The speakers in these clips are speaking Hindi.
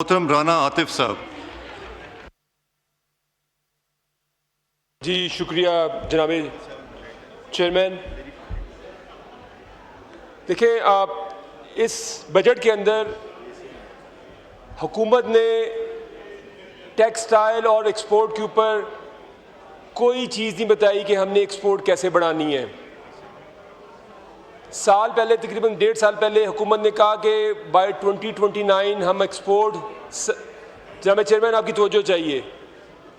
मोहतरम राना आतिफ साहब। जी शुक्रिया जनाब चेयरमैन। देखिए, आप इस बजट के अंदर हुकूमत ने टेक्सटाइल और एक्सपोर्ट के ऊपर कोई चीज़ नहीं बताई कि हमने एक्सपोर्ट कैसे बढ़ानी है। साल पहले, तकरीबन 1.5 साल पहले हुकूमत ने कहा कि बाय 2029 हम एक्सपोर्ट, जनाब चेयरमैन आपकी तवज्जो चाहिए,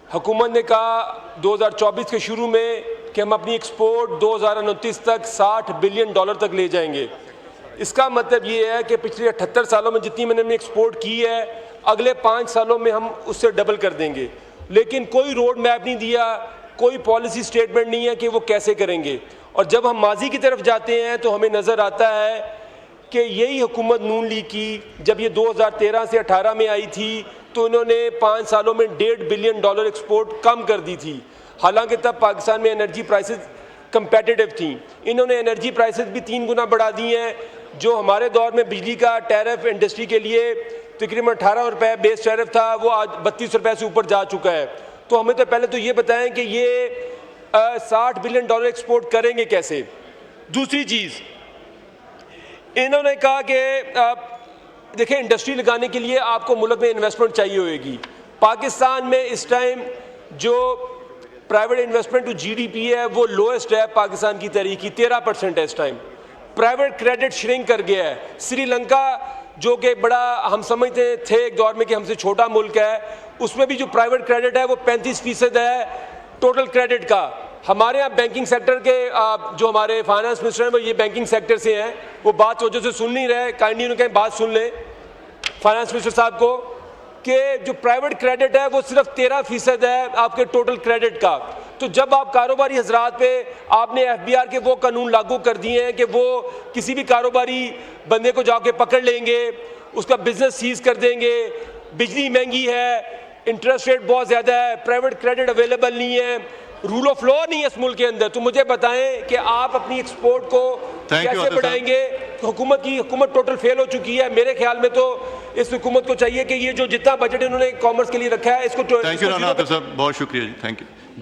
हुकूमत ने कहा 2024 के शुरू में कि हम अपनी एक्सपोर्ट 2029 तक $60 बिलियन तक ले जाएंगे। इसका मतलब ये है कि पिछले 78 सालों में जितनी मैंने एक्सपोर्ट की है, अगले 5 सालों में हम उससे डबल कर देंगे। लेकिन कोई रोड मैप नहीं दिया, कोई पॉलिसी स्टेटमेंट नहीं है कि वो कैसे करेंगे। और जब हम माजी की तरफ जाते हैं तो हमें नज़र आता है कि यही हुकूमत नून लीग की जब ये 2013 से 18 में आई थी तो इन्होंने 5 सालों में $1.5 बिलियन एक्सपोर्ट कम कर दी थी। हालांकि तब पाकिस्तान में एनर्जी प्राइसेस कंपेटिटिव थी। इन्होंने एनर्जी प्राइसेस भी 3 गुना बढ़ा दी हैं। जो हमारे दौर में बिजली का टैरिफ इंडस्ट्री के लिए तकरीबन 18 रुपये बेस टैरिफ था, वो आज 32 रुपये से ऊपर जा चुका है। तो हमें तो पहले तो ये बताएं कि ये $60 बिलियन एक्सपोर्ट करेंगे कैसे। दूसरी चीज़, इन्होंने कहा कि देखिए, इंडस्ट्री लगाने के लिए आपको मुल्क में इन्वेस्टमेंट चाहिए होगी। पाकिस्तान में इस टाइम जो प्राइवेट इन्वेस्टमेंट टू जीडीपी है वो लोएस्ट है पाकिस्तान की तारीख की, 13% है इस टाइम। प्राइवेट क्रेडिट श्रिंक कर गया है। श्रीलंका जो कि बड़ा हम समझते थे एक दौर में कि हमसे छोटा मुल्क है, उसमें भी जो प्राइवेट क्रेडिट है वो 35% है टोटल क्रेडिट का। हमारे यहाँ बैंकिंग सेक्टर के जो हमारे फाइनेंस मिनिस्टर हैं वो ये बैंकिंग सेक्टर से हैं, वो बात वजह से सुन नहीं रहे। काइंडली उनके बात सुन लें फाइनेंस मिनिस्टर साहब को कि जो प्राइवेट क्रेडिट है वो सिर्फ 13% है आपके टोटल क्रेडिट का। तो जब आप कारोबारी हजरात पे आपने FBR के वो कानून लागू कर दिए हैं कि वो किसी भी कारोबारी बंदे को जाके पकड़ लेंगे, उसका बिजनेस सीज कर देंगे, बिजली महंगी है, इंटरेस्ट रेट बहुत ज़्यादा है, प्राइवेट क्रेडिट अवेलेबल नहीं है, रूल ऑफ लॉ नहीं है इस मुल्क के अंदर, तो मुझे बताएं कि आप अपनी एक्सपोर्ट को कैसे बढ़ाएंगे। हुकूमत टोटल फेल हो चुकी है। मेरे ख्याल में तो इस हुकूमत को चाहिए कि ये जो जितना बजट इन्होंने कॉमर्स के लिए रखा है इसको थैंक यू राना आतिफ साहब, बहुत शुक्रिया जी, थैंक यू।